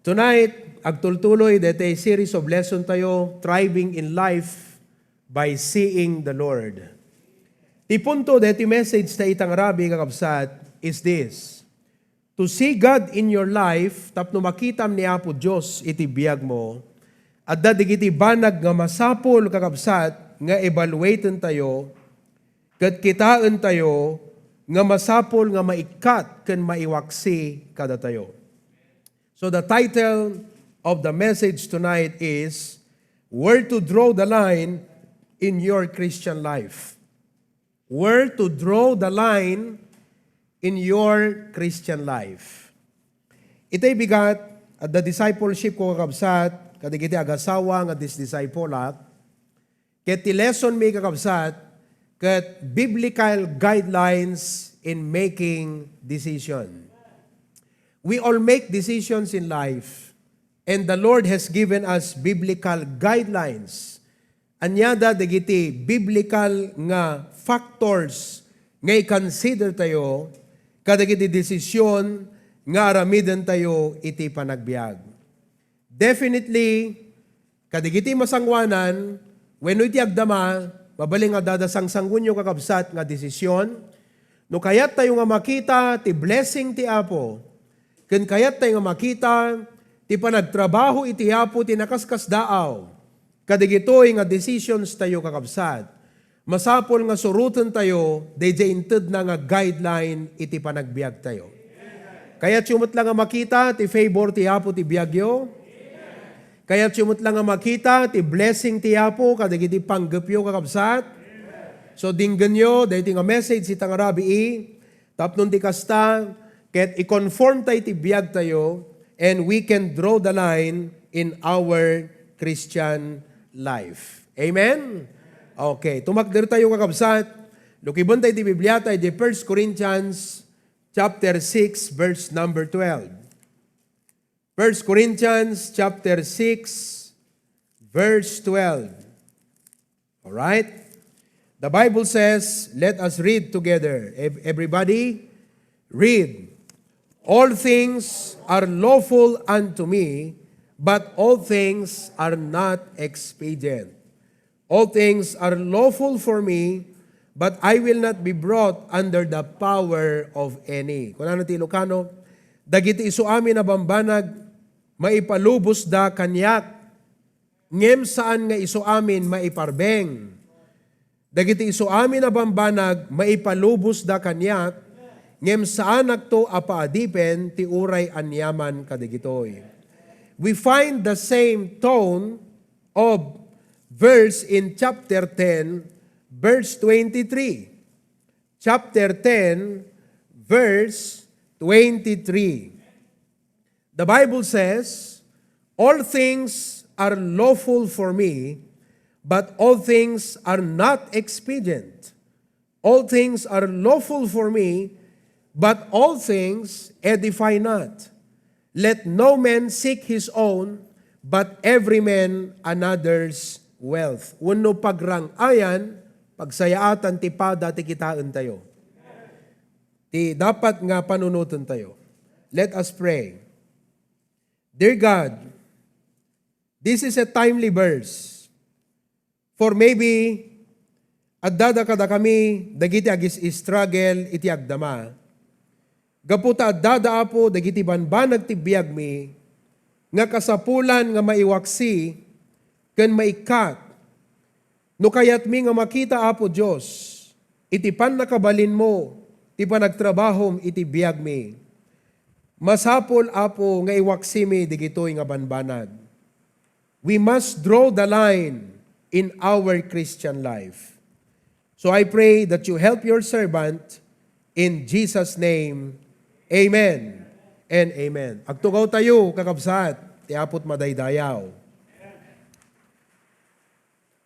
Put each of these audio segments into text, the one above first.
Tonight, agtultuloy dito ay series of lesson tayo, Thriving in Life by Seeing the Lord. Ti punto dito message na itang rabi kakabsat is this: to see God in your life, tapno makitam ni Apo Diyos iti biyag mo, at dadigiti banag nga masapol kakabsat nga evaluaten tayo, kat kitaan tayo nga masapol nga maikat ken maiwaksi kada tayo. So the title of the message tonight is Where to Draw the Line in Your Christian Life. Where to draw the line in your Christian life. Itay bigat at the discipleship ko kakabsat, kadigiti agasawa nga disciple ket ti lesson mi kakabsat, ket biblical guidelines in making decision. We all make decisions in life, and the Lord has given us biblical guidelines. Anyada dagiti biblical nga factors nga i-consider tayo kadagiti desisyon nga aramiden tayo iti panagbiag. Definitely, kadagiti masangwanan, wenno iti agdama, mabaling nga dadasang sanggunyo kakabsat nga desisyon, no kayat tayo nga makita ti blessing ti Apo, ken kayat tayo nga makita ti panagtrabaho iti Apo ti nakaskas daaw, kadigitoy nga decisions tayo kakabsat. Masapol nga surutan tayo, DJ inted na nga guideline iti panagbiag tayo. Kaya sumot lang nga makita, ti favor ti Apo ti biagyo. Kaya sumot lang nga makita, ti blessing ti Apo, kadagiti panggapyo kakabsat. So dinggan nyo, dahil nga message itang rabi tapnon ti kasta, ket i-conform tayo ti biag tayo, and we can draw the line in our Christian life. Amen? Okay, tumakder tayo kakabsat. Lukibon tayo di Biblia tayo di 1 Corinthians chapter 6 verse number 12. 1 Corinthians chapter 6 verse 12. Alright? The Bible says, let us read together. Everybody, read. All things are lawful unto me, but all things are not expedient. All things are lawful for me, but I will not be brought under the power of any. Kung ano ti Ilocano, dagiti isu amin na bambanag, maipalubos da kanyak, ngem saan nga isu amin maiparbeng. Dagiti isu amin na bambanag, maipalubos da kanyak, ngem saan akto apaadipen ti uray anyaman kadigitoy. We find the same tone of verse in chapter 10, verse 23. Chapter 10, verse 23. The Bible says, all things are lawful for me, but all things are not expedient. All things are lawful for me, but all things edify not. Let no man seek his own, but every man another's wealth. Uno pagrangayan, pagsayaatan ti pada ti kitaan tayo. Ti dapat nga panunutan tayo. Let us pray. Dear God, this is a timely verse. For maybe, addada kada kami, dagiti agis struggle iti agdama. Gaputa addada apo, dagiti banbanag ti biag mi, nga kasapulan nga maiwaksi, ken maikat, no kayat mi nga makita Apo Diyos, iti pan nakabalin mo, iti panagtrabahom iti biag mi. Masapol Apo nga iwaksi mi digitoy nga banbanag. We must draw the line in our Christian life. So I pray that you help your servant in Jesus' name. Amen and amen. Agtugaw tayo kakabsat, ti Apot madaydayaw.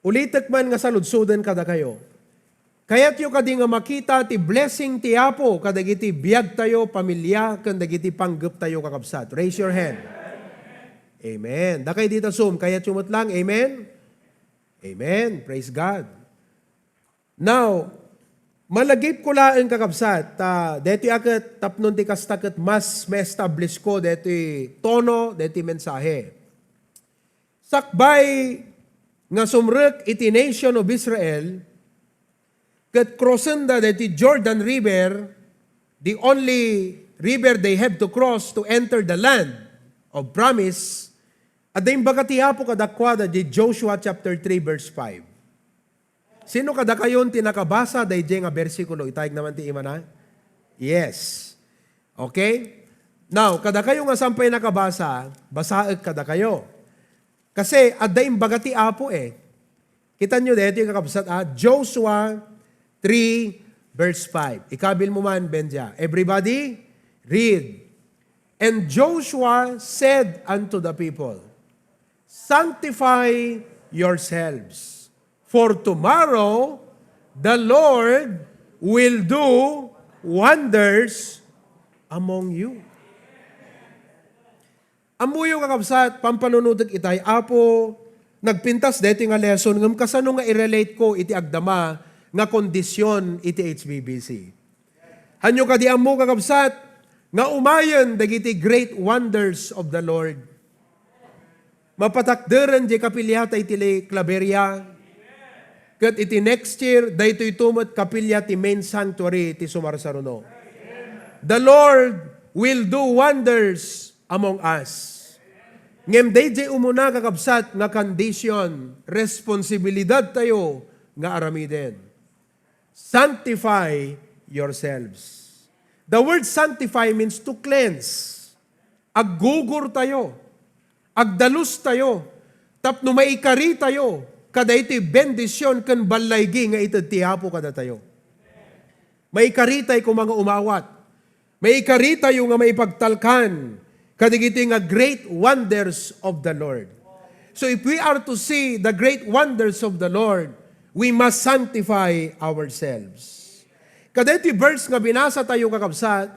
Ulitek man nga saludsudan kada kayo. Kaya't yung kadi nga makita ti blessing ti Apo, kadagiti biyag tayo, pamilya, kadagiti panggap tayo kakabsat. Raise your hand. Amen. Dakay dito Zoom, kaya't yung lang, amen? Amen. Praise God. Now, malagip ko laeng kakabsat, deti akat tapnon ti kastaket mas ma-establish ko deti tono, deti mensahe. Sakbay nga sumrek iti nation of Israel, ket crossenda deti Jordan River, the only river they have to cross to enter the land of promise, at dahil bagatihapo kadakwada di Joshua chapter 3 verse 5. Sino kada kayon tinakabasa dahil nga versikulo? Itayag naman ti imana? Yes. Okay? Now, kada kayo nga sampay nakabasa, basaag kada kayo. Kasi addaing bagati apo Kita nyo dito yung kakabsat Joshua 3 verse 5. Ikabil mo man, Benja. Everybody, read. And Joshua said unto the people, sanctify yourselves. For tomorrow, the Lord will do wonders among you. Amuyo kakabsat, pampanunutot itay, apo, nagpintas dito nga lesson, ngam kasano nga i-relate ko iti agdama nga kondisyon iti HBBC. Hanyo ka di amu kakabsat, nga umayon dagiti great wonders of the Lord. Mapatakderan di kapilya tay tili Claveria, ket iti next year, daytoy tumot kapilya ti main sanctuary ti Sumarsaruno. The Lord will do wonders among us. Ngem dayjay umuna kakabsat nga condition, responsibilidad tayo nga aramiden. Sanctify yourselves. The word sanctify means to cleanse. Aggugur tayo. Agdalus tayo. Tapno maikari tayo. Kada iti bendisyon kan balaygi nga ito tihapo kada tayo. May karitay kung mga umawat. May karitay yung nga maipagtalkan. Kadigiti nga great wonders of the Lord. So if we are to see the great wonders of the Lord, we must sanctify ourselves. Kada iti verse nga binasa tayo kakabsat,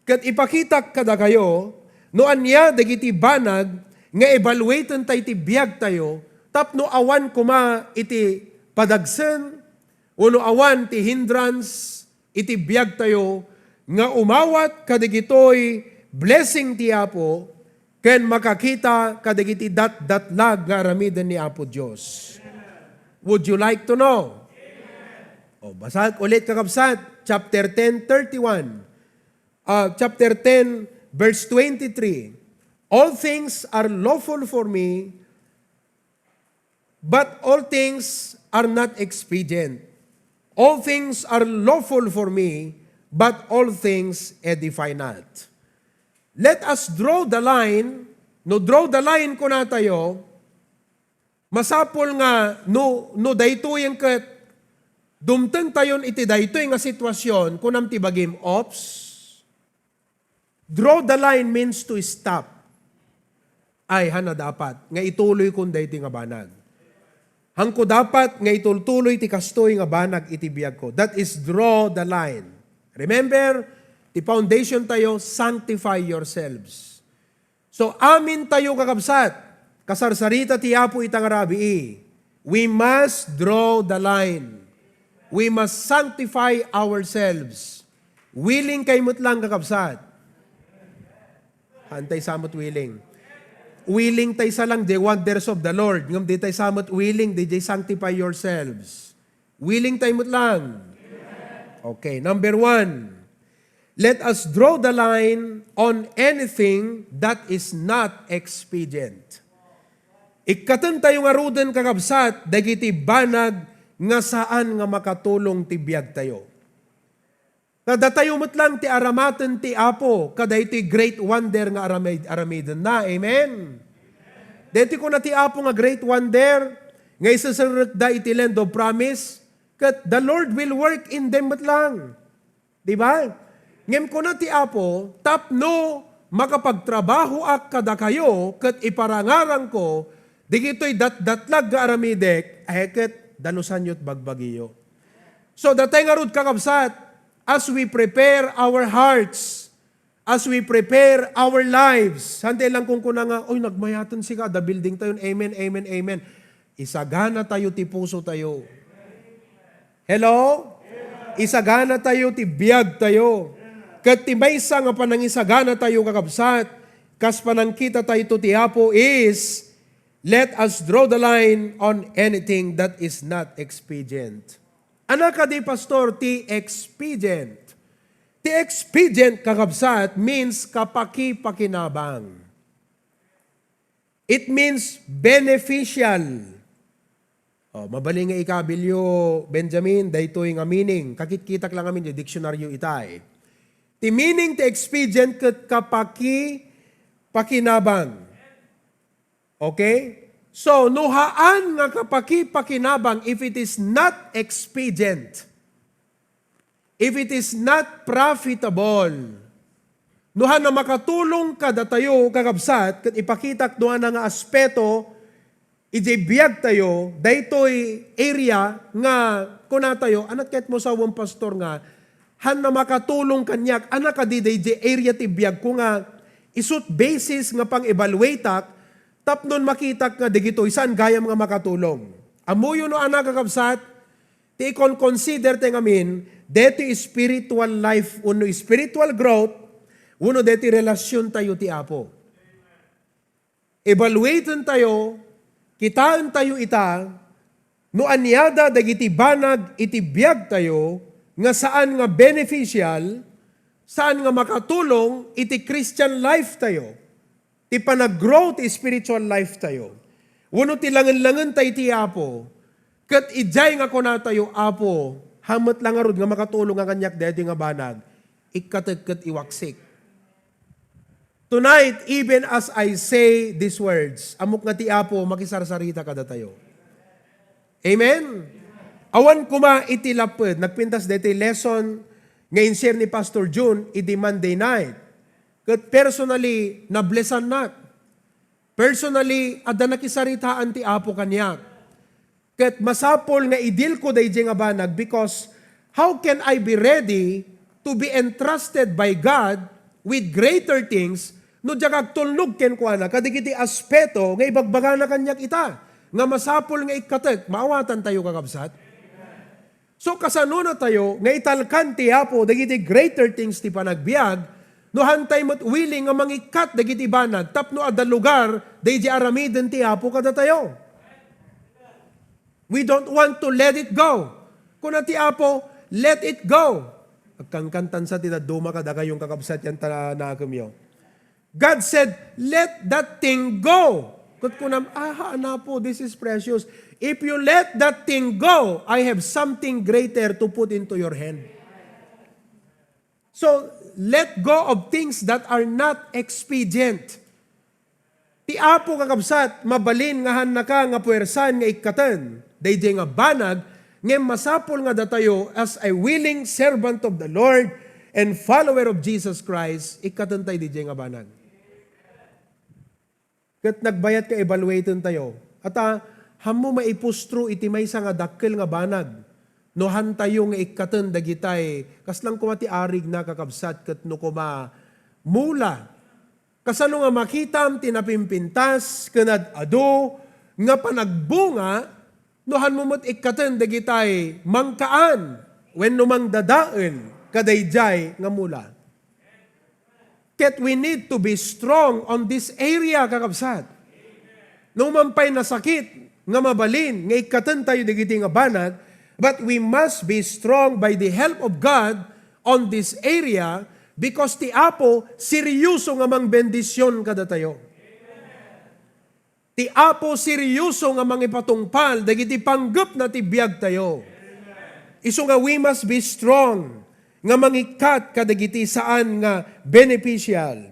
kat ipakita kada kayo, no anya dagiti banag, nga evaluaten tayo iti biyag tayo, tapno awan kuma iti padagsen, uno awan ti hindrance, iti biyag tayo, nga umawat kadigitoy blessing ti Apo, ken makakita kadigiti datlag nga aramiden ni Apo Diyos. Would you like to know? O, basahin ulit kakabsat, chapter 10, 31. Chapter 10, verse 23. All things are lawful for me, but all things are not expedient. All things are lawful for me, but all things edify not. Let us draw the line. No draw the line ko na tayo, masapol nga, no dayto yung kat, dumteng tayon iti dayto yung sitwasyon, kunam tibagim, ops. Draw the line means to stop. Ay, hana dapat, nga ituloy kung dayto nga banag. Hangko dapat nga itultuloy ti kastoy nga banag iti biyag ko. That is draw the line. Remember, the foundation tayo, sanctify yourselves. So, amin tayo kakabsat, kasarsarita ti Apo itang rabi. We must draw the line. We must sanctify ourselves. Willing kay lang kakabsat. Hantay samot willing. Willing tayo sa lang the wonders of the Lord. Ngam di tayo samot willing, di tayo sanctify yourselves. Willing tayo lang. Okay, number 1. Let us draw the line on anything that is not expedient. Ikatan tayo nga ruden kakabsat, dagiti banag nga saan nga makatulong ti biyag tayo. Kada tayo lang ti aramaten ti Apo, kada iti great wonder nga aramiden na. Amen? Deti ko na ti Apo nga great wonder, nga isasarat da iti land of promise, kat the Lord will work in them lang. Diba? Ngem ko na ti Apo, tapno makapagtrabaho ak kada kayo, kat iparangarang ko, digito'y datlag nga aramidek, ket dalusan yo't bagbagiyo. So, datay nga rod kakabsat, as we prepare our hearts, as we prepare our lives, hante lang kung kuna nga, oy, nagmayatan si ka, the building tayo, amen, amen, amen. Isagana tayo, ti puso tayo. Hello? Isagana tayo, ti biyag tayo. Kat ti maysa nga panangisagana tayo kakabsat, kas panangkita tayo to ti Apo is, let us draw the line on anything that is not expedient. Anak ka di, Pastor, ti expedient. Ti expedient, kakabsat, means kapaki-pakinabang. It means beneficial. Mabali nga ikabilyo, Benjamin, daytoy nga meaning. Kakit-kitak lang amin yung diksyonaryo itay. Ti meaning ti expedient ket kapaki-pakinabang. Okay? So, nuhaan nga kapaki-pakinabang if it is not expedient. If it is not profitable. Nuhan na makatulong ka datayo kakabsat, ket ipakitak nuhan na nga aspeto, ijibiyag tayo, daytoy area nga kuna tayo, anak ket mo sa wong pastor nga, han na makatulong kanyak, anak ka di area ti biyag ko nga, isut basis nga pang evaluatak, tapnon makitak nga digito, saan gayam nga makatulong. Amuyo no anak kakabsat, ti ikon consider te ngamin, deti spiritual life, uno spiritual growth, uno deti relasyon tayo ti Apo. Evaluaten tayo, kitaan tayo ita, no anyada dagiti banag iti biyag tayo, nga saan nga beneficial, saan nga makatulong iti Christian life tayo, ti panag-grow ti spiritual life tayo. Uno ti langan-langan tayo ti Apo, kat ijay nga kuna tayo Apo, hamot lang arod nga makatulong nga kanyak deti nga banag, ikatet iwaksik. Tonight, even as I say these words, amok nga ti Apo, makisarsarita kada tayo. Amen? Awan kuma iti lapid, nagpintas deti lesson ngayon share ni Pastor June, iti Monday night. Kat personally, nablessan na. Personally, ada nakisaritaan ti Apo kanyak. Kat masapol nga idil ko day nga banag because how can I be ready to be entrusted by God with greater things no diagag tulnog ken kuana kadigiti aspeto nga ibagbaga na kanyak ita nga masapol nga ikatek maawatan tayo kakabsat. So kasano na tayo nga italkan ti Apo dagiti greater things ti panagbiag no hantay mo't willing nga mangikat dagiti banag tapno adda lugar daydi aramiden ti Apo kada tayo. We don't want to let it go. Kuna ti Apo, let it go. Agkangkantan sa tinaduma kada kayong kakabsat yan nakamyo. God said, let that thing go. Kat kunam, na po, this is precious. If you let that thing go, I have something greater to put into your hand. So, let go of things that are not expedient. Ti Apo kakabsat, mabalin nga han ka nga puwersan nga ikatan, daydi nga banag, ngem masapol nga datayo as a willing servant of the Lord and follower of Jesus Christ, ikatantay di nga banag. Kat nagbayat ka evaluaten tayo. At hamo maipustro iti maysa nga dakkel nga banag. No hantayo nga ikatan dagitay kaslang kumati arig na kakabsat kat no kuma mula. Kasano nga makitam tinapimpintas kanad ado nga panagbunga nohan mo mo't ikatan dagitay mangkaan when numang dadaen kadayjay nga mula. Ket we need to be strong on this area kakabsat. Nung mampay na sakit nga mabalin nga ikatan tayo dagiti nga banag, but we must be strong by the help of God on this area because ti Apo seryoso nga mang bendisyon kada tayo. Ti Apo seryoso nga mangipatungpal dagiti panggep na ti biag tayo. Isu nga we must be strong nga mangikat kadagiti saan nga beneficial.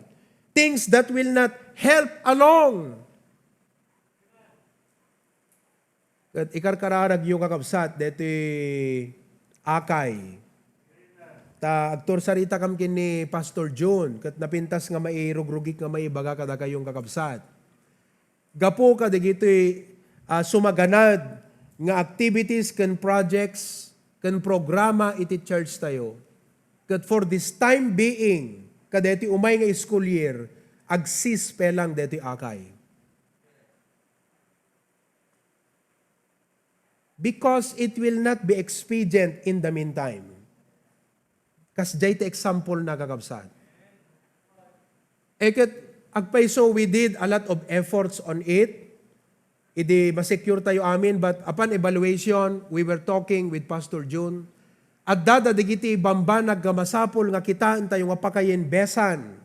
Things that will not help along. At ikarkararag yung kakabsat deti akay. Ta aktor sarita kam kin ni Pastor John kat napintas nga mairugrugik nga maibaga kada kayong kakabsat. Gapo ka digiti sumaganad nga activities ken projects ken programa iti church tayo. Kat for this time being, kadeti umay nga school year, agsis pelang deti akay. Because it will not be expedient in the meantime. Kas jay ti example na kakabsat. Eket, agpaiso, we did a lot of efforts on it. Idi masecure tayo amin, but upon evaluation, we were talking with Pastor June. At dada digiti bamba naggamasapol nga kitaan tayo nga pakayen besan.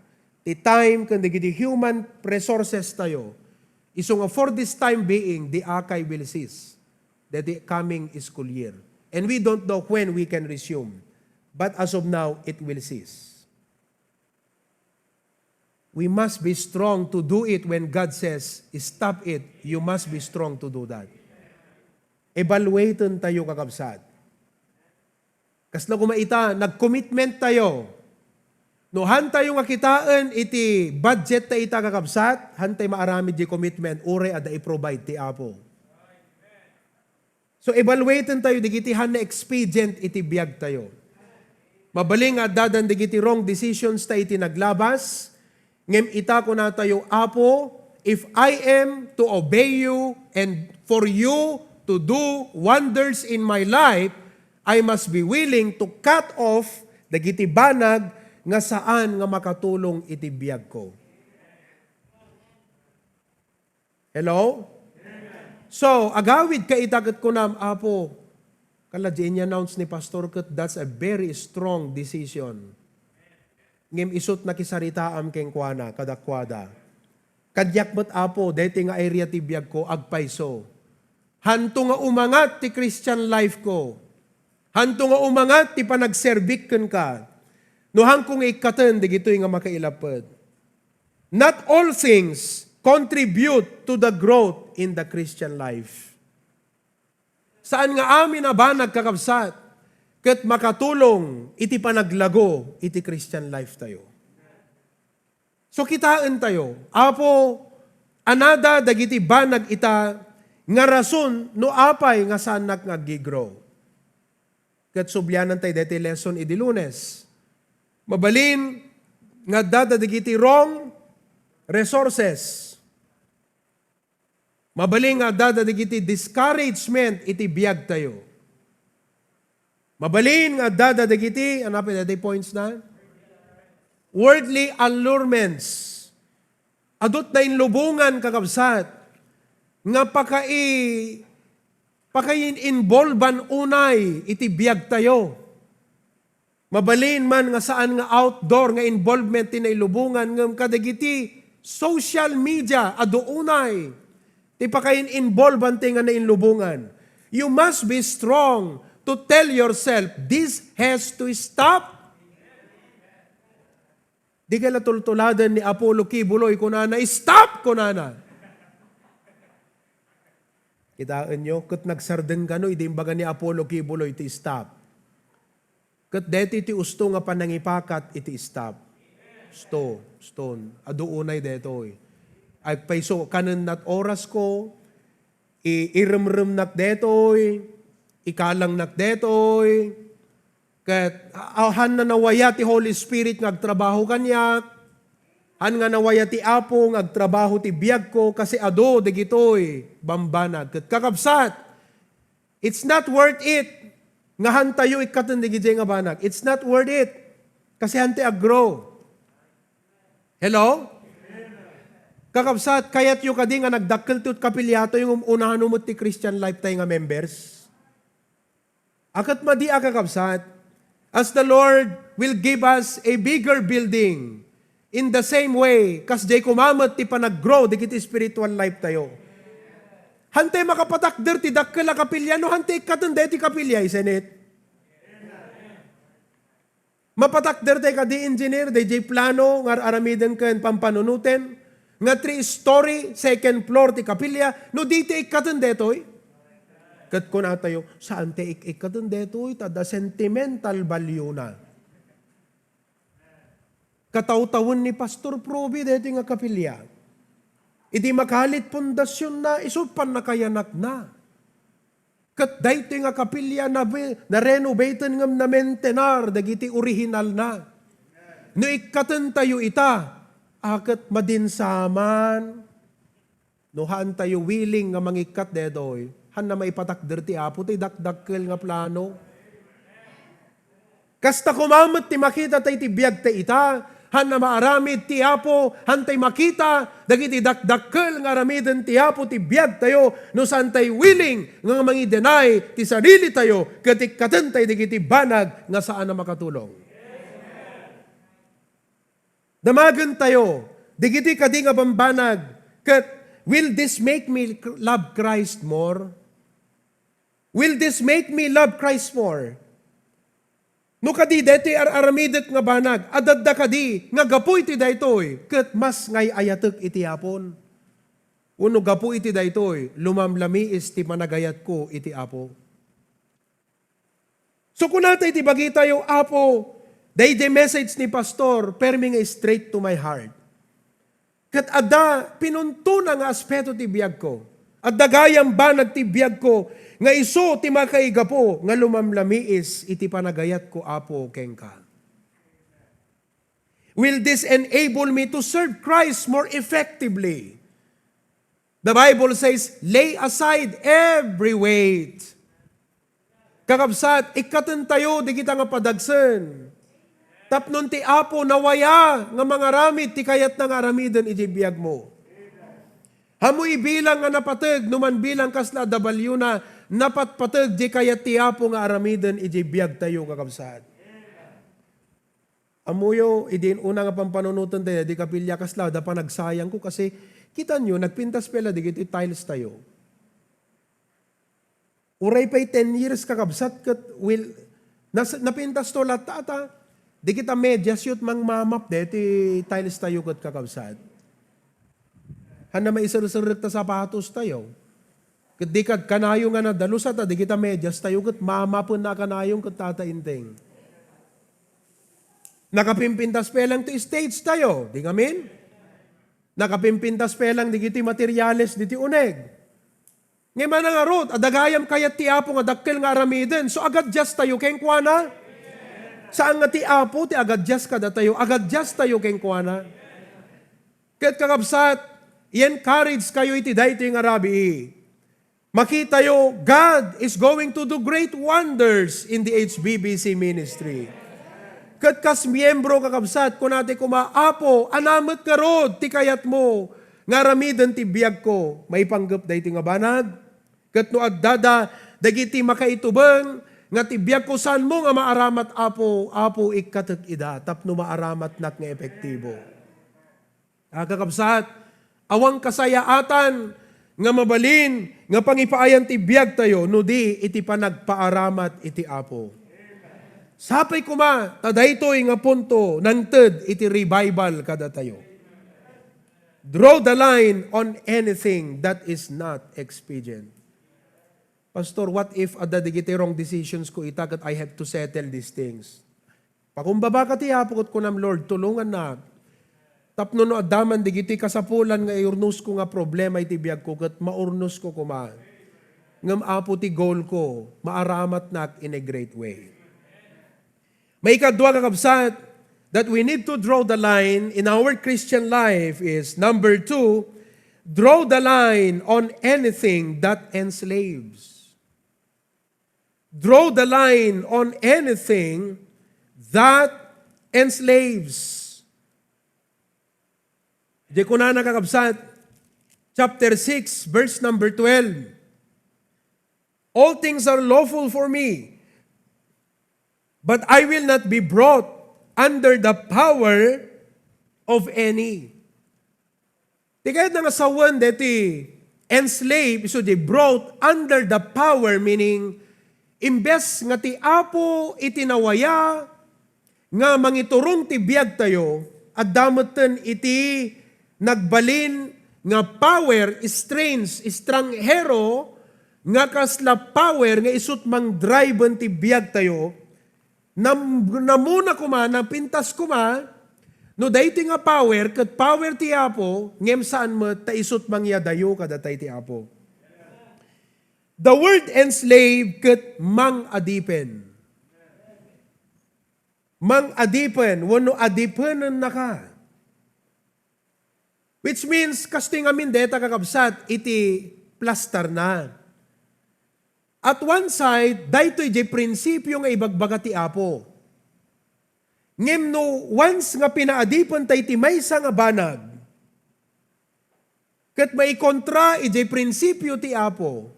Ti time kan digiti human resources tayo. Iso nga for this time being, the akay will cease. That the coming school year. And we don't know when we can resume. But as of now, it will cease. We must be strong to do it when God says, stop it. You must be strong to do that. Evaluaten tayo kakabsat. Kasla kumaita, nag-commitment tayo. No, hantay yung akitaan, iti budget ta ita kakabsat, hantay maaramid di commitment, ure ada i-provide ti Apo. So evaluaten tayo, digitihan na expedient iti biyag tayo. Mabaling at dadan digiti wrong decisions ta iti naglabas, ngem ita ko na tayo, Apo, if I am to obey you and for you to do wonders in my life, I must be willing to cut off dagiti banag nga saan nga makatulong iti biyag ko. Hello? So, agawid ka itagat ko nam, Apo, kala di announce ni Pastor Kat, that's a very strong decision. Ngem isot na kisaritaam keng kuana, kadakwada. Kadyak mo't Apo, deti nga area ti biyag ko, agpaiso. Hanto nga umangat ti Christian life ko. Hanto nga umangat ti panagserbikken ka. No hangkong ikatan, digito'y nga makailapad. Not all things contribute to the growth in the Christian life. Saan nga amin na ba nagkakabsat? Kat makatulong, iti panaglago, iti Christian life tayo. So kitaan tayo, Apo, anada dagiti banag ita, nga rason, no apay nga saan nag-grow. Kat subyanan tayo deti lesson idi Lunes. Mabalin, nga dadadigiti wrong resources. Mabalin nga dadadigiti discouragement iti biyag tayo. Mabalin nga dadadigiti, anapin natin points na? Worldly allurements. Adot na inlubungan kakabsat. Nga pakain-involvan unay iti biyag tayo. Mabalin man nga saan nga outdoor nga involvement tinailubungan ngam kadagiti social media aduunay ti pakain-involvan ti nga nainlubungan. You must be strong to tell yourself, this has to stop. Di ka natultuladan ni Apollo Kibuloy kunana, stop kunana. Kitaan nyo, kat nagsardeng ka no, idimbaga ni Apollo Kibuloy ti stop. Kat deti ti usto nga panangipakat iti stop. Stone. Aduunay detoy. Ay paiso kanan nat oras ko, iremrem nak detoy, ikalang nak detoy, kat han na nawaya ti Holy Spirit ngagtrabaho kanyak, han nga nawaya ti Apo ngagtrabaho ti biyag ko, kasi ado dagitoy bambanag. Kat kakabsat, it's not worth it. Nga hantayo ikatan digijay nga banag. It's not worth it. Kasi hanti aggrow. Hello? Kakabsat, kayat yung kadi nga nagdakkel ti't kapilyato yung unahan umot ti Christian life tayo nga members. Akat madi kakabsat, as the Lord will give us a bigger building, in the same way, kas jay kumamat ti panag-grow, di kiti spiritual life tayo. Hantay makapatakder ti dakkel a kapilya, no hantay katanda ti kapilya, isn't it? Mapatakder tayo ka di engineer, di jay plano, nga aramiden kan pampanunuten, nga 3-story, second floor ti kapilya, no di ti ikatan detoy. Kat ko na tayo, saan ti ikatan detoy, tada sentimental value na. Kataw-tawon ni Pastor Proby, dito nga kapilya. Idi makalit pundasyon na, isupan na kayanak na. Kat dito nga kapilya na renovaten ngam na maintenar, dagiti original na. No ikatan tayo ita, akat madinsaman, no haan tayo willing nga mangikat dedoy, han na maipatakder ti Apo, ti dakdakkel nga plano. Kasta kumamat ti makita tay ti biyag tay ita, han na maaramid ti Apo, han tay makita, dagiti dakdakkel nga aramiden ti Apo ti biyag tayo, no saan tay willing nga mangidenay ti sarili tayo, katik katentay digiti banag nga saan na makatulong. Damagan tayo, digiti kadi nga bambanag, kat will this make me love Christ more? Will this make me love Christ more? No kadi deti aramidek nga banag, adadda kadi nga gapu iti daytoy, ket mas ngay ayatek iti apon. Uno gapu iti daytoy, lumamlami is ti managayat ko iti Apo. So kunatay ti bagi tayo Apo, day the message ni pastor, permi nga straight to my heart. Ket adda pinuntuna nga aspeto ti biag ko. Adda gayam banag ti biag ko, nga iso ti makaiga po, nga lumamlamiis iti panagayat ko Apo kengka. Will this enable me to serve Christ more effectively? The Bible says, lay aside every weight. Kakabsat, ikatan tayo, di kita nga padagsen. Tapnon ti Apo nawaya, nga mga ramid, ti kayat nga aramiden iti biag mo. Hamoy bilang nga napateg, numan bilang kasla dabalyo na, napatpateg di kayat ti Apo nga aramiden iti biag tayo kakabsat. Amuyo, idin una nga pampanunutan tayo, di kapilya kasla, da pa nagsayang ko kasi kita nyo, nagpintas pala di iti tiles tayo. Uray pa'y 10 years kakabsat kat will, napintas to latata, di kita medyas yut mang mamap de, ti tiles tayo kat kakabsat. Handa may isarusarek ta sapatos tayo. Kat di kat kanayo nga na dalusat, di kita medyas tayo kat mamapon na kanayong kat tatainteng. Nakapimpintas pelang ti stage tayo, di ngamin? Nakapimpintas pelang di kiti materyales di ti uneg. Ngayon man nga rot, adagayam kayat ti Apo nga dakkel nga aramiden, so agad just tayo keng kuana? Saan nga ti Apo, ti agad just kada tayo, agad just tayo keng kuana? Kaya't kakabsat, i-encourage kayo iti dayto nga rabi. Makita yo, God is going to do great wonders in the HBBC ministry. Kat kas miyembro kakabsat, kung natin kumaapo, anamat ka rod, ti kayat mo, nga ramidan ti biyag ko, may panggap da iti nga banag. Kat no addada, dagiti makaitubang, nga ti biyag ko saan mo nga maaramat apo ikatek ida, tapno maaramat nak nga epektibo. Kakabsat, awang kasayaatan, nga mabalin, nga pangipaayan ti biyag tayo, no di iti panagpaaramat iti Apo. Sapay kuma, tadaytoy nga punto, nangted iti revival kada tayo. Draw the line on anything that is not expedient. Pastor, what if adadigiti wrong decisions ko itagat I have to settle these things? Pakumbaba ka ti Apo ko nam Lord, tulungan na. Tapno no adaman digiti kasapulan nga iurnos ko nga problema iti biag ko ket maurnos ko kuma. Ngam Apo ti goal ko, maaramat nak in a great way. May ikadwa kakabsat that we need to draw the line in our Christian life is, number 2, draw the line on anything that enslaves. Draw the line on anything that enslaves. Di ko na nakakabsat, chapter 6, verse number 12. All things are lawful for me, but I will not be brought under the power of any. Di kahit nga sawan deti enslaved, so they brought under the power, meaning, imbes nga ti Apo itinawaya, nga mangiturong ti biag tayo, at damutan iti nagbalin nga power, strange, estranghero, nga kasla power, nga isut mang drive ti biag tayo, namuna kuma, napintas kuma, no dayti nga power, kat power ti Apo, ngem saan mo, taisut mangyadayo kadatay ti Apo. The word enslave kat mang adipen. Mang adipen, wano adipenan na ka. Which means, kasting amin deta kakabsat, iti plaster na. At one side, daytoy di prinsipyo nga ibagbaga ti Apo. Ngem no once nga pinaadipon tay ti maysa nga banag, ket may kontra ijay prinsipyo ti Apo,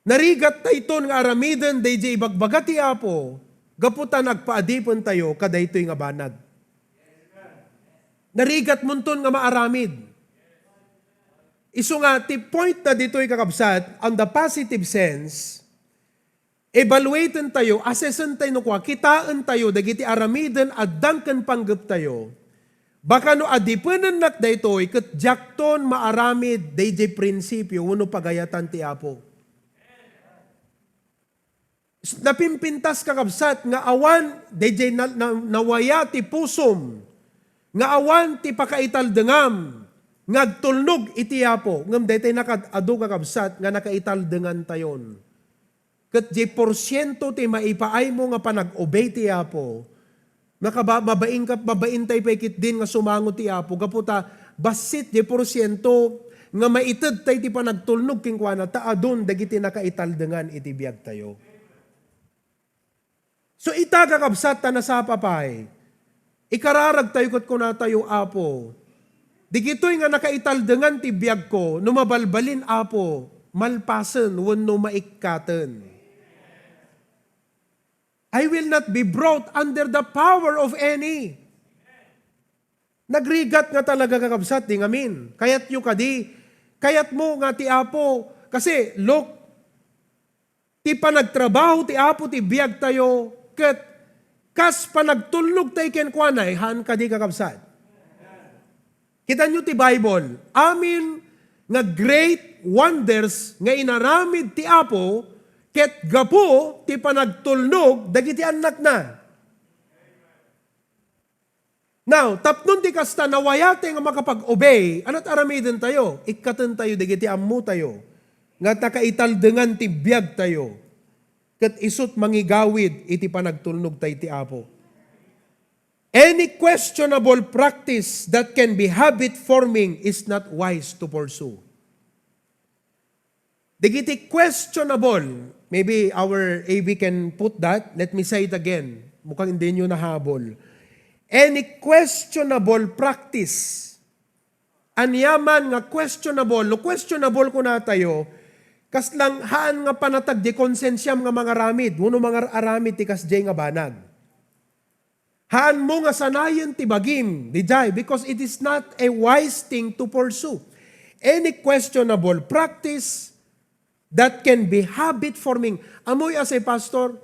narigat tayton nga aramiden dayjay ibagbaga ti Apo, gaputan nagpaadipon tayo kadaytoy nga banag. Narigat munton nga maaramid. Isu nga, ti point na dito'y kakabsat, on the positive sense, evaluaten tayo, assessan tayo no kwa, kitaan tayo, dagiti aramiden, adangkan panggap tayo, baka no adipanan nak daytoy, ket jakton maaramid, dayjay prinsipyo, uno pagayatan ti Apo. Napimpintas kakabsat, nga awan, dayjay nawaya ti pusom, nga awan ti pakaitaldengam, ngagtulnog iti Apo, ngam daytay nakadado kakabsat, nga nakaitaldengan tayon. Ket di porsyento ti maipaay mo nga panag-obey ti Apo, mabain tayo paikit din nga sumango ti Apo, gaputa basit di porsyento nga maited tayo ti panagtulnog kingkwana, taadon dagiti nakaitaldengan iti biyag tayo. So ita kakabsat ta na sa papay, ikararag tayo kat kuna tayo Apo. Digito'y nga nakaitaldengan ti biyag ko, numabalbalin Apo, malpasen, wenno maikkaten. I will not be brought under the power of any. Nagrigat nga talaga kakabsat, di ngamin. Kayat yu kadi, kayat mo nga ti Apo, kasi look, ti panagtrabaho ti Apo ti biyag tayo, ket kas panagtulnog tayo kenkwanay, han kadi kakabsat. Kita nyo ti Bible, amin nga great wonders nga inaramid ti Apo, ket gapo ti panagtulnog, dagiti anak na. Now, tapnon ti kasta nawayate nga makapag-obey, anat aramidin tayo, ikkaten tayo, dagiti ammo tayo, nga nakaitaldengan ti biyag tayo, ket isut mangigawid iti panagtulnog tayo ti Apo. Any questionable practice that can be habit-forming is not wise to pursue. Digiti questionable, maybe our AV can put that, let me say it again, mukhang hindi nyo nahabol. Any questionable practice, anyaman nga questionable, no questionable ko na tayo, kas lang haan nga panatag di konsensyam nga mga ramid, uno mga aramid ti kas jay nga banag. Haan mo nga sanayan ti bagim, di jay, because it is not a wise thing to pursue. Any questionable practice that can be habit-forming. Amoy as a pastor,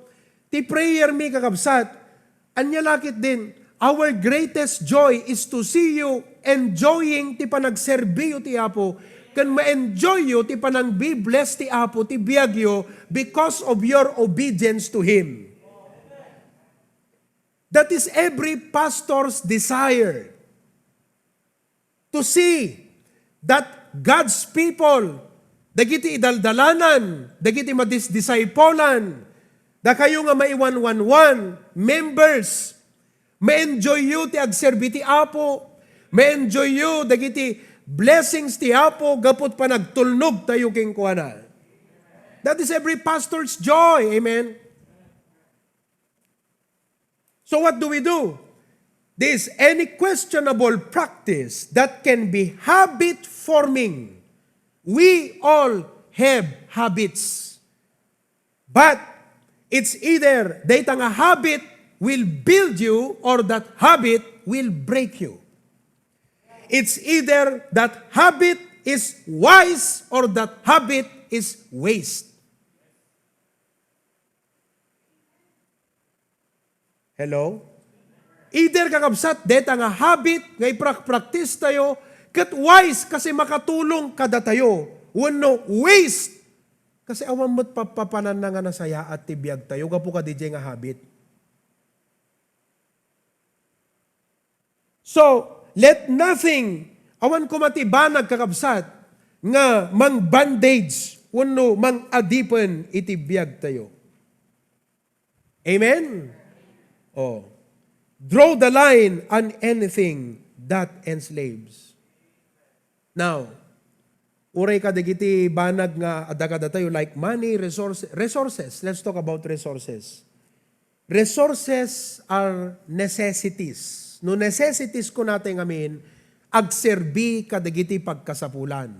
ti prayer mi kakabsat, anya lakit din, our greatest joy is to see you enjoying ti panagserbiyo ti Apo, kan ma-enjoy you, ti panang be blessed ti Apo, ti biyagyo, because of your obedience to Him. That is every pastor's desire. To see that God's people, dagiti idaldalanan, dagiti madisdiscipolan, da kayo nga maiwan-wan-wan, members, ma-enjoy you ti agserbi ti Apo, ma-enjoy you dagiti blessings ti Apo, gapot pa nagtulnog tayo king kuana. That is every pastor's joy. Amen? So what do we do? This any questionable practice that can be habit-forming. We all have habits. But it's either that a habit will build you or that habit will break you. It's either that habit is wise or that habit is waste. Hello? Either kakabsat, deta nga habit, nga iprak-practice tayo, kat wise kasi makatulong kada tayo. Wano, waste. Kasi awan mo't papapanan na nga nasaya at tibiyag tayo, gapo ka DJ nga habit. So, let nothing, awan ko matibanag kakabsat, nga mang bandage, wano, mang adipan itibiyag tayo. Amen? Oh. Draw the line on anything that enslaves. Now, uray ka dagiti banag nga adagada tayo like money, resources. Let's talk about resources. resources are necessities. No necessities ko natin ngamin, agserbi kadagiti pagkasapulan.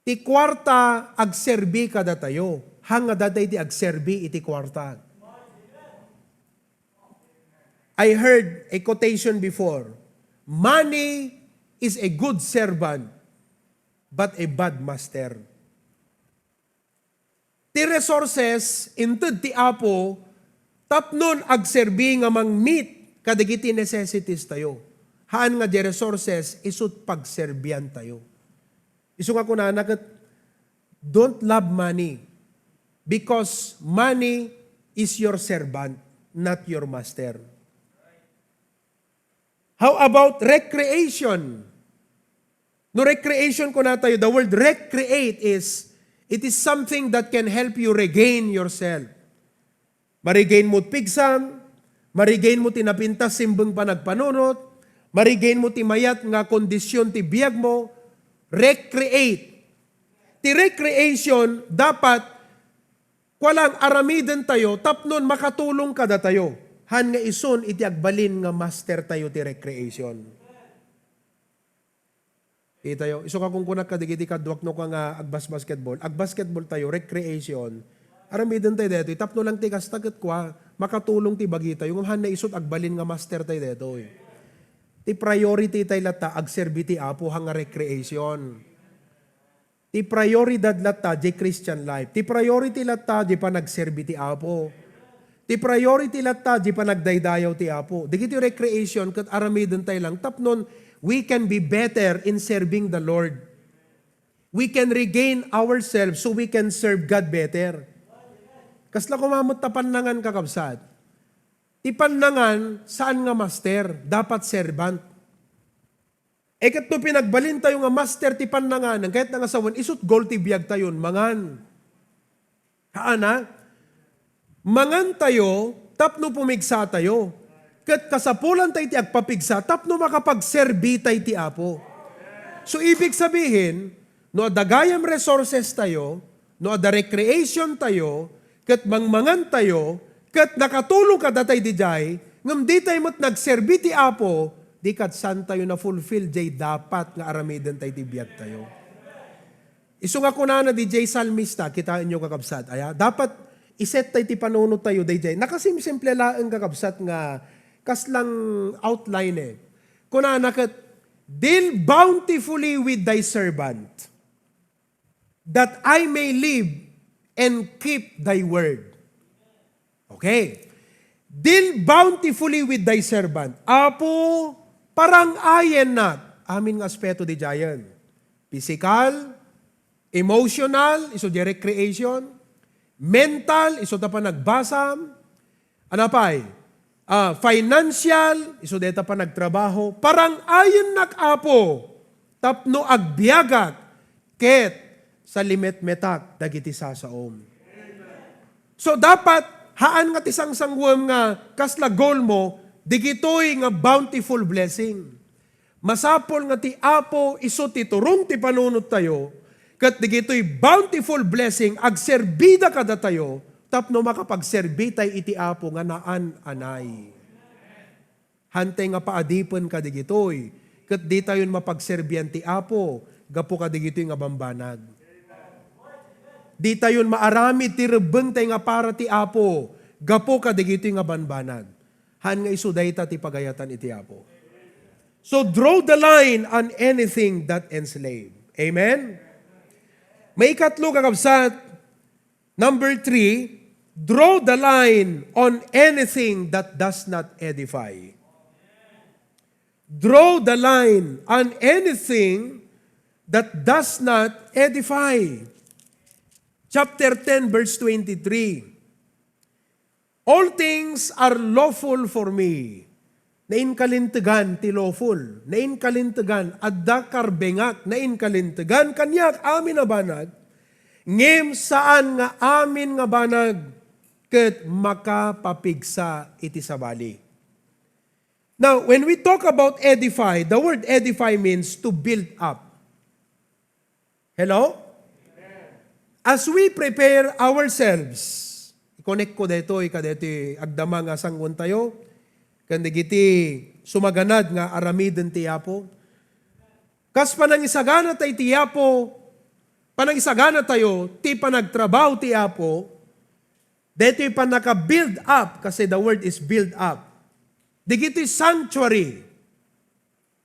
Ti kwarta agserbi kada tayo. Hanga daday ti agserbi iti kwarta. I heard a quotation before. Money is a good servant, but a bad master. Ti resources, inted ti apo, tapnon agserbi nga mang-meet kadagiti necessities tayo. Haan nga di resources, isut pagserbian tayo. Isu nga kunana kat, don't love money because money is your servant, not your master. How about recreation? No recreation ko na tayo, the word recreate it is something that can help you regain yourself. Marigain mo pigsam, marigain mo tinapintas simbang panagpanunot, marigain mo ti mayat nga kondisyon ti biyag mo, recreate. Ti recreation, dapat walang aramiden tayo, tapnon makatulong kada tayo. Han nga ison iti agbalin nga master tayo ti recreation. Tayo, iso ka kung kunak kadigiti kadwak no ka nga agbas-basketball. Agbasketball tayo, recreation. Aramiden tayo deto, tapno lang ti kastagat kwa, makatulong ti bagi tayo. Yung han na isot agbalin nga master tayo deto. Ti priority tayo lata, agserbi ti apo hanga recreation. Ti prioridad lata, di Christian life. Ti priority lata, di pa nagserbi ti apo. Ti priority lata, di pa nagdaydayaw ti apo. Di kiti recreation, kat aramiden tayo lang, tapnon, we can be better in serving the Lord. We can regain ourselves so we can serve God better. Kasla kumamot ta panangan kakabsat. Ti panangan, saan nga master? Dapat servant. Kat no pinagbalin tayo nga master ti panangan, kahit nga sawan, isut gold ti biyag tayon, mangan. Kaana? Mangan tayo, tapno pumigsa tayo. Kat kasapulan tayo ti agpapigsa, tapno makapagserbi tayo ti apo. So ibig sabihin, no adagayam resources tayo, no ada recreation tayo, kat mangmangan tayo, kat nakatulong ka datay di jay, ngam di tayo mo't nagserbi ti apo, di kat san tayo na fulfill jay dapat nga aramiden tayo ti biyag tayo. Isu nga kunana di jay salmista, kitain nyo kakabsat, dapat iset tayo ti panunod tayo di jay. Nakasimsimple laeng kakabsat nga, kaslang outline Kunana kat, deal bountifully with thy servant, that I may live and keep thy word. Okay. Deal bountifully with thy servant. Apo, parang ayen na. Amin nga aspeto di jayan. Physical, emotional, iso di recreation, mental, iso ta pa nagbasam, anapay? Financial, iso deta pa nagtrabaho, parang ayon nakapo, tapno agbiagak, ket sa limit metak, dagiti sasaom. So dapat, haan nga tisang sangwam nga, kasla goal mo, digitoy nga bountiful blessing. Masapol nga ti apo, iso ti turong ti panunod tayo, kat digitoy bountiful blessing, agserbida kada tayo, tapno makapagserbi tayo iti apo nga naan anay. Hantay nga paadipan ka digitoy. Kat di tayo mapagserbian ti apo, gapo ka digitoy nga bambanag. Di tayo maaramid ti rebeng tayo nga para ti apo, gapo ka digitoy nga banbanag. Han nga isuday ta ti pagayatan iti apo. So draw the line on anything that enslave. Amen? May ikatlo kakabsat, number 3, draw the line on anything that does not edify. Draw the line on anything that does not edify. Chapter 10, verse 23. All things are lawful for me. Nainkalintigan ti lawful. Nainkalintigan adda karbengak. Nainkalintigan kanyak amin na banag. Ngem saan nga amin nga banag ket makapapigsa iti sabali. Now, when we talk about edify, the word edify means to build up. Hello? As we prepare ourselves, i-connect ko detoy kadetoy agdama nga sanggon tayo, kandigiti sumaganad nga aramiden ti Apo. Kas panangisagana tayo ti Apo, panangisagana tayo, ti panagtrabaho ti Apo, detoy pa naka-build up, kasi the word is build up. Digiti sanctuary,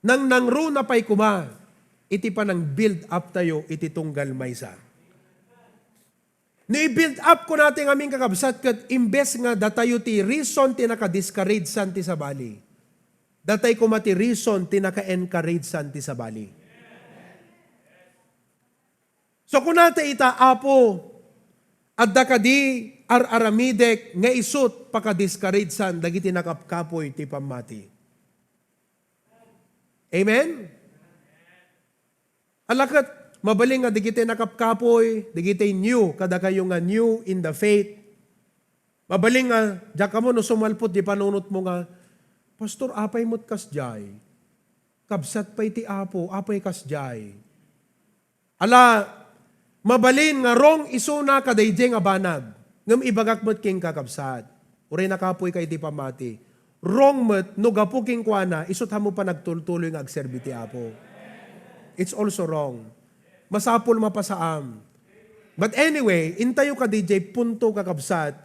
nang nangro na pa'y kuma, iti pa nang build up tayo, iti tunggal maysa. Ni-build up ko natin aming kakabsat kat imbes nga datayo ti reason ti naka-discourage san ti sabali. Datay ko mati reason ti naka-encourage san ti sabali. So kung natin ita Apo, at dakadi ar-aramidek nga isut paka-discourage san dagiti nakapkapoy ti pamati. Amen? Alakat, mabaling nga digiti nakapkapoy, digiti new, kada kayo nga new in the faith. Mabaling nga, diya ka mo no sumalpot, di panunot mo nga, Pastor, apay mo't kasjay. Kabsat pa'y ti Apo, apay kasjay. Ala, mabalin nga rong isuna kadayjeng abanag, ngam ibagak mo't king kakabsat. Uray nakapoy kay di pamati. Rong mo't, no gapu king kuana, isut mo pa nagtultuloy nga agserbi ti Apo. It's also wrong. Masapol mapasaam. But anyway, intayo ka DJ, punto kakabsat,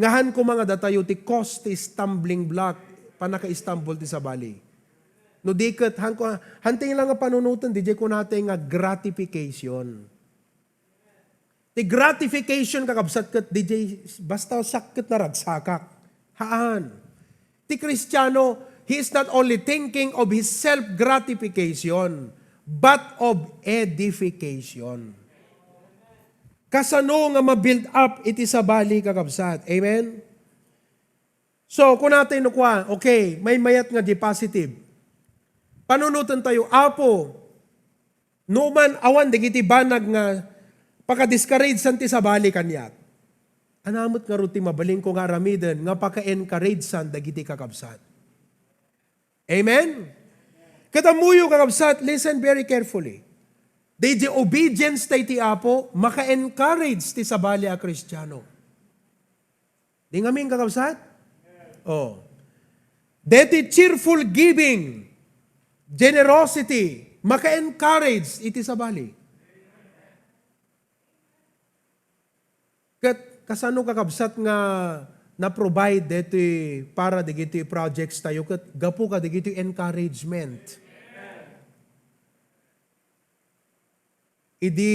ngahan ko mga datayo ti cause ti stumbling block, panaka-Istanbul ti sabali. No diket, hanting lang nga panunutan, DJ ko natin nga gratification. Ti gratification kakabsat kat, DJ, basta sakit na ragsakak. Haan. Ti Kristiyano, he is not only thinking of his self-gratification, but of edification. Kasano nga ma-build up iti sabali kakabsat. Amen? So, kung natin nukwa, okay, may mayat nga di positive. Panunutan tayo, Apo, numan awan, digiti banag nga, paka-discourage santi sabali kanyak. Anamot nga ruti mabaling ko nga aramiden, nga paka-encourage san, dagiti kakabsat. Amen? Katamuyo kakabsat, listen very carefully. Di obedience tayo ti Apo, maka-encourage ti sabali a Kristiyano. Di nga ming kakabsat? Oh. Deti cheerful giving, generosity, maka-encourage iti sabali. Kasano kakabsat nga na-provide deti para digiti projects tayo, kat gapu ka digiti encouragement. Idi,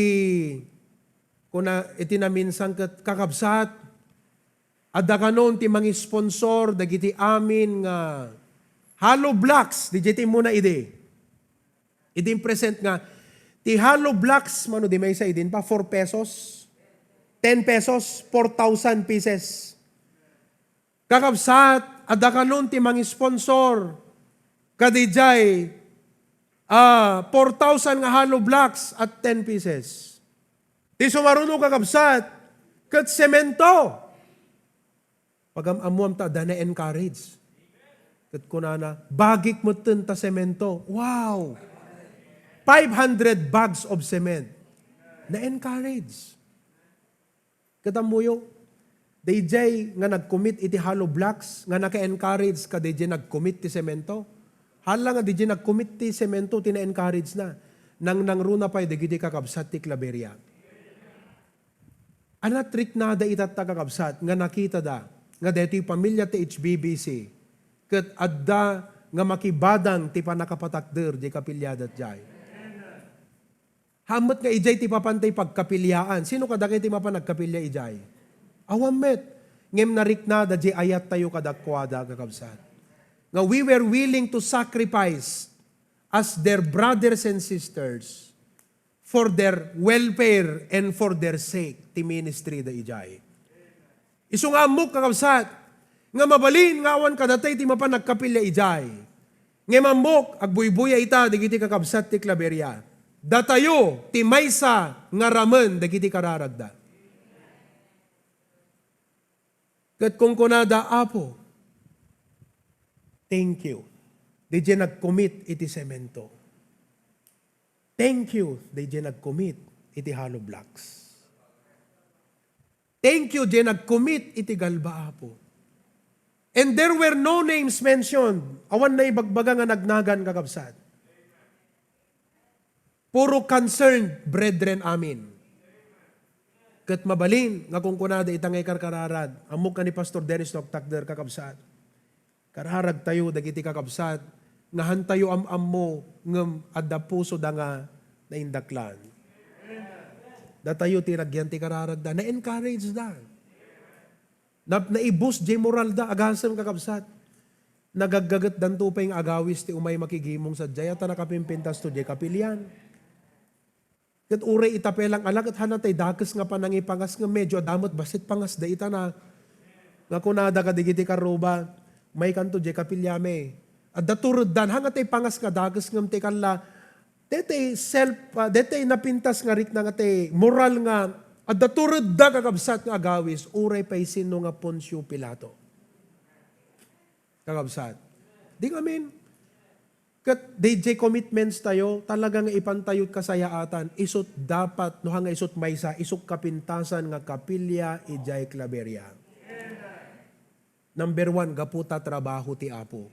kuna iti na minsan kakabsat, adda kanon ti mga sponsor, dagiti amin nga hollow blocks, digiti muna ide. Idin present nga, ti hollow blocks, mano di may isa idin pa, 4 pesos, 10 pesos, 4,000 pieces. Kakabsat, adda kanon ti mga sponsor, kadijay, 4,000 nga hollow blocks at 10 pieces. Ti sumaruno kakabsat, kat semento. Pag-amuam ta, da na-encourage. Kat kunana, bagik mo ta semento. Wow! 500 bags of cement. Na-encourage. Katamuyo, DJ nga nag-commit iti hollow blocks, nga naka-encourage ka DJ nag-commit ti semento. Hala nga DJ nag-commit ti semento, tina-encourage na. Nang nangruna pa'y digiti kakabsat ti Claveria. Ana trick na da itat kakabsat, nga nakita da, nga deti pamilya ti HBBC, kat adda nga makibadang ti panakapatakder di kapilyadat jay. Hamot nga ijay ti papantay pagkapilyaan. Sino kadakay ti mapanagkapilya ijay? Awamet. Ngem nariknada di ayat tayo kadakwada kakabsat. Nga we were willing to sacrifice as their brothers and sisters for their welfare and for their sake ti ministry da ijay. Isungamok kakabsat, nga mabalin nga awan kadatay ti mapanagkapilya ijay. Nga mamok, agbuybuya ita, digiti kakabsat ti Claveria. Datayo, ti maysa nga ramen, digiti kararagda. Kat kung kunada, Apo, thank you. Di nag-commit iti semento. Thank you. Di nag-commit iti hollow blocks. Thank you, je nag-commit iti galba, Apo. And there were no names mentioned. Awan na ibagbaga nga nagnagan kakabsat. Puro concerned brethren amin. Kat mabalin, nga kung kunada itangay karkararad, amok ka ni Pastor Dennis Noctacder kakabsat. Kararag tayo, dagiti kakabsat, nga hantayo am mo, ngam adda puso da nga naindaklan. Datayo tiragyan ti kararag da, na-encourage da. Naibus di moral da, agasam kakabsat. Nagagagat dan tupay ng agawis ti umay makigimong sa jaya, ta nakapimpintas to di kapilyan. Kat uray itapelang alag at hanatay dakas nga panangipangas nga medyo damot basit pangas da ita na. Nga kunada ka digiti karuba, may kanto di kapilyame. At daturod dan, hangatay pangas nga dakas ngam ti kanla, dete napintas nga rik na nga te moral nga, at daturod da kakabsat nga agawis, uray pa'y sino nga Poncio Pilato. Kakabsat. Di amin. Kat DJ commitments tayo, talagang ipantayot kasayaatan, isot dapat, no hanga isot maysa, isok kapintasan nga kapilya, ijay klaberya. Number 1, gaputa trabaho ti Apo.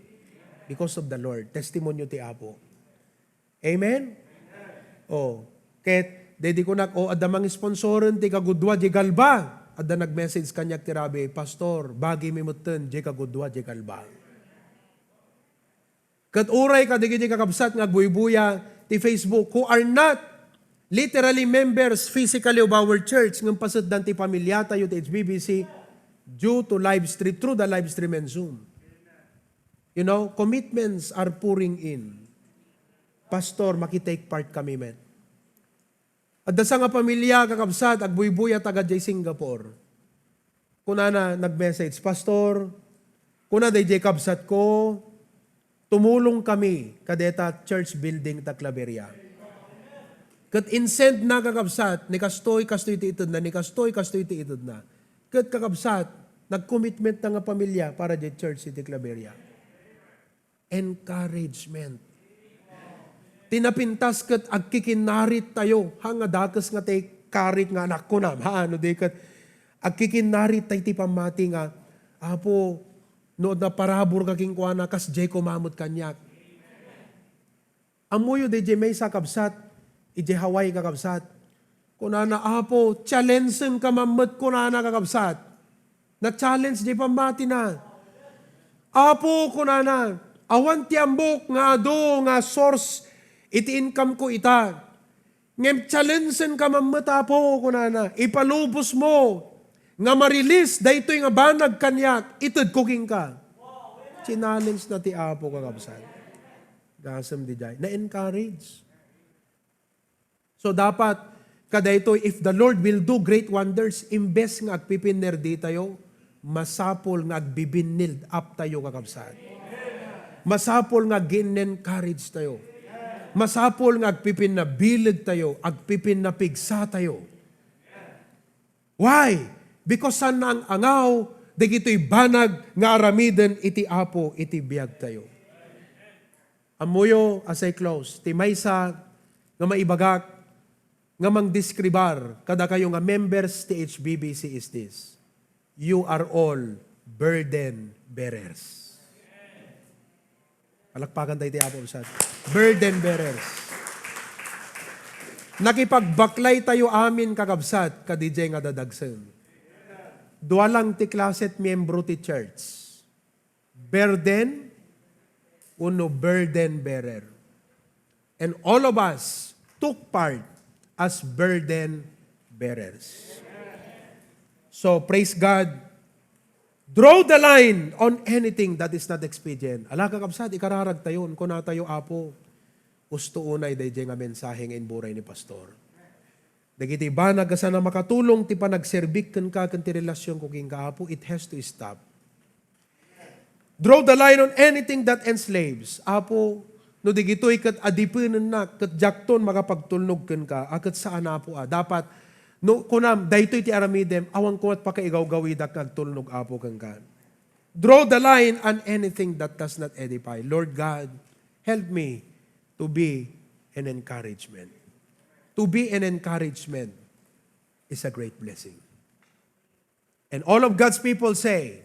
Because of the Lord. Testimonyo ti Apo. Amen? O, ket, dedi ko adda mang sponsoren ti kagudwa di galba. Adda nag-message kanyak ti Rabi, Pastor, bagi mi mutten di kagudwa di galba. Kat uray ka digiti kakabsat nga buy-buya ti Facebook who are not literally members physically of our church ng pasad dan ti pamilya tayo ti HBBC due to live stream, through the live stream and Zoom. You know, commitments are pouring in. Pastor, makitake part kami, men. At dasa nga pamilya, kakabsat, agbuy-buya taga jay Singapore. Kuna na nag-message, Pastor, kuna day jay kabsat ko, tumulong kami kadeta church building ta Claveria. Kat insend na kakabsat, ni kastoy ti itod na, ni kastoy ti itod na. Kat kakabsat, nag-commitment na nga pamilya para di church ti Claveria. Encouragement. Tinapintas kat agkikinarit tayo, hanga dakas nga tay karit nga anak ko na, ano di kat, agkikinarit tayo ti pamati nga, Apo, no na parabor kaking kuana kas jay kumamot kanyak. Amuyo de jay may sakabsat, ije Hawaii kakabsat. Kunana, Apo, challenge ka mamot kunana kakabsat. Na-challenge di pamati na. Apo, kunana, awan ti ambok nga ado nga source iti income ko ita. Ngem challenge ka mamot, Apo, kunana, ipalubos mo nga marilis daytoy nga banag kanyak, itod cooking ka. Challenge na ti Apo kakabsat. Gasam di jay. Na-encourage. So dapat, kada ito, if the Lord will do great wonders, imbes nga agpipinner di tayo, masapol nga agbibinnild up tayo kakabsat. Masapol nga gin-encourage tayo. Masapol nga agpipin na bilig tayo, agpipin na pigsa tayo. Why? Because saan na ang angaw, digito'y banag nga aramiden iti Apo, iti biyag tayo. Amuyo, as I close, ti maysa nga maibagak, nga mang-diskribar, kada kayo nga members ti HBBC is this. You are all burden bearers. Palakpakan tayo ti Apo usad. Burden bearers. Nakipagbaklay tayo amin kakabsat, kadijay nga dadagsen. Dua lang ti klaset miyembro ti church. Burden, uno burden bearer. And all of us took part as burden bearers. So, praise God. Draw the line on anything that is not expedient. Ala kakabsat, ikararag tayo, kung na tayo Apo, usto unay day nga mensahe ng buray ni Pastor. Dagiti ba nagasana makatulong ti panagserbik ken ka ken ti relasyon ko king Apo, it has to stop. Draw the line on anything that enslaves. Apo, no digitoy ket adipenen na ket jakton makapagtulnog ken ka, aket saan Apo dapat no kunam daytoy ti aramidem awan ko at pakaigaw-gawidak nagtulnog Apo ken ka. Draw the line on anything that does not edify. Lord God, help me to be an encouragement. To be an encouragement is a great blessing. And all of God's people say,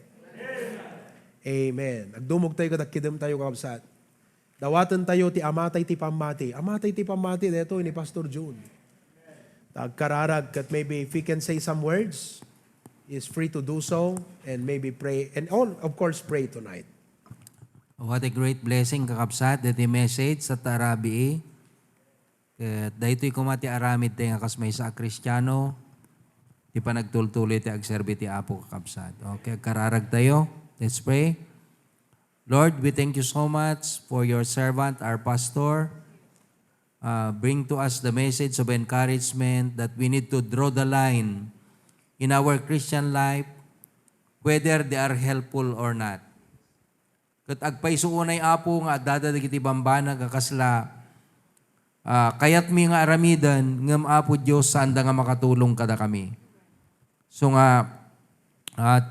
Amen. Nagdumog tayo kadakidem tayo kakabsat. Dawatan tayo ti amatay ti pamati. Amatay ti pamati dito ni Pastor June. Tagkararag kat maybe if he can say some words, he is free to do so and maybe pray. And all, of course, pray tonight. What a great blessing kakabsat. Dito yung message sa Tarabi. Dahito yung kumati aramid tayo nga kasmay sa Kristiyano. Di pa nagtultuloy ti agserbi ti Apo kakabsat. Okay, kararag tayo. Let's pray. Lord, we thank you so much for your servant, our pastor. Bring to us the message of encouragement that we need to draw the line in our Christian life, whether they are helpful or not. Kat agpaisuunay Apo nga dadadagiti bambana kakasla, kayat mi nga aramidan, ngam Apo Diyos saan da nga makatulong kada kami. So nga,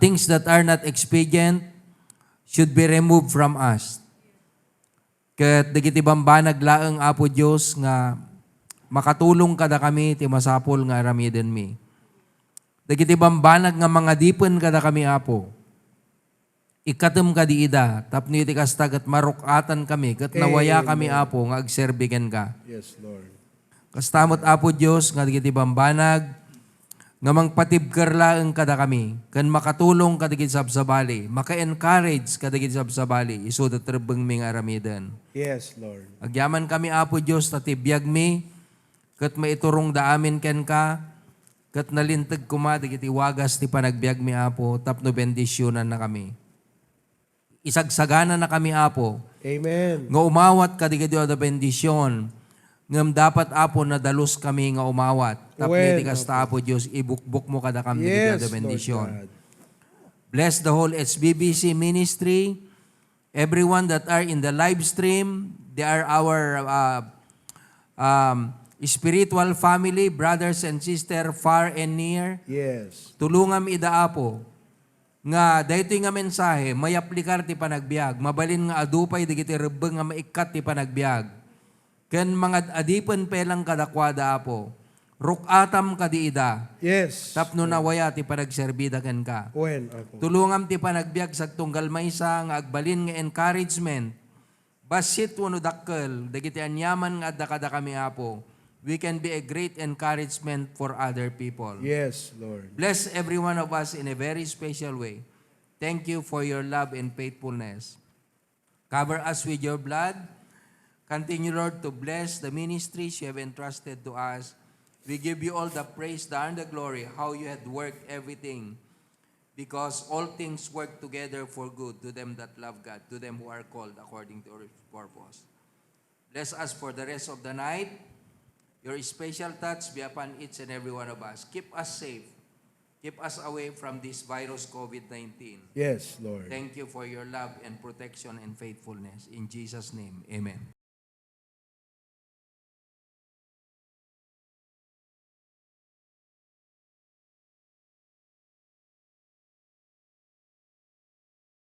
things that are not expedient should be removed from us. Kat dagiti bambanag laeng Apo Diyos nga makatulong kada kami ti masapol nga aramiden mi. Dagiti bambanag nga mga dipon kada kami Apo. Ikatem kadi ida tapno iti kastag at marukatan kami kat nawaya kami Apo nga agserbiken ka. Yes, Lord. Kastamot Apo Diyos nga dagiti bambanag nga mangpatibker laeng kada kami, kan makatulong kadagiti sabsabali, maka-encourage kadagiti sabsabali, iso da trebeng ming aramidan. Yes, Lord. Agyaman kami, Apo Diyos, tatibiyag mi, kat maiturong da amin ken ka, kat nalintag kuma, dagiti wagas ti panagbiag mi, Apo, tapno bendisyonan na kami. Isagsagana na kami, Apo, Amen. nga umawat kadagiti da bendisyon, ngam dapat Apo na dalos kami nga umawat. Tapno Well, iti kasta Apo Diyos, ibukbuk mo kada kami Yes, da Lord bendisyon. God. Bless the whole SBBC ministry, everyone that are in the live stream. They are our spiritual family, brothers and sisters, far and near. Yes. Tulungam ida Apo, nga dahito nga mensahe, may aplikar ti panagbiag, mabalin nga adupay, digiti rebeng nga maikat ti panagbiag. Ken mga adipen pelang kadakwada Apo, rukatam kadiida, Yes. tapno nawaya ti panagserbida ken ka. When, Apo. Tulungam ti panagbiag sa tunggal maysa nga agbalin nga encouragement. Basit wano dakkel, dagiti anyaman nga adda kada kami Apo. We can be a great encouragement for other people. Yes, Lord. Bless every one of us in a very special way. Thank you for your love and faithfulness. Cover us with your blood. Continue, Lord, to bless the ministries you have entrusted to us. We give you all the praise, the honor, the glory, how you had worked everything. Because all things work together for good to them that love God, to them who are called according to His purpose. Bless us for the rest of the night. Your special touch be upon each and every one of us. Keep us safe. Keep us away from this virus COVID-19. Yes, Lord. Thank you for your love and protection and faithfulness. In Jesus' name, amen.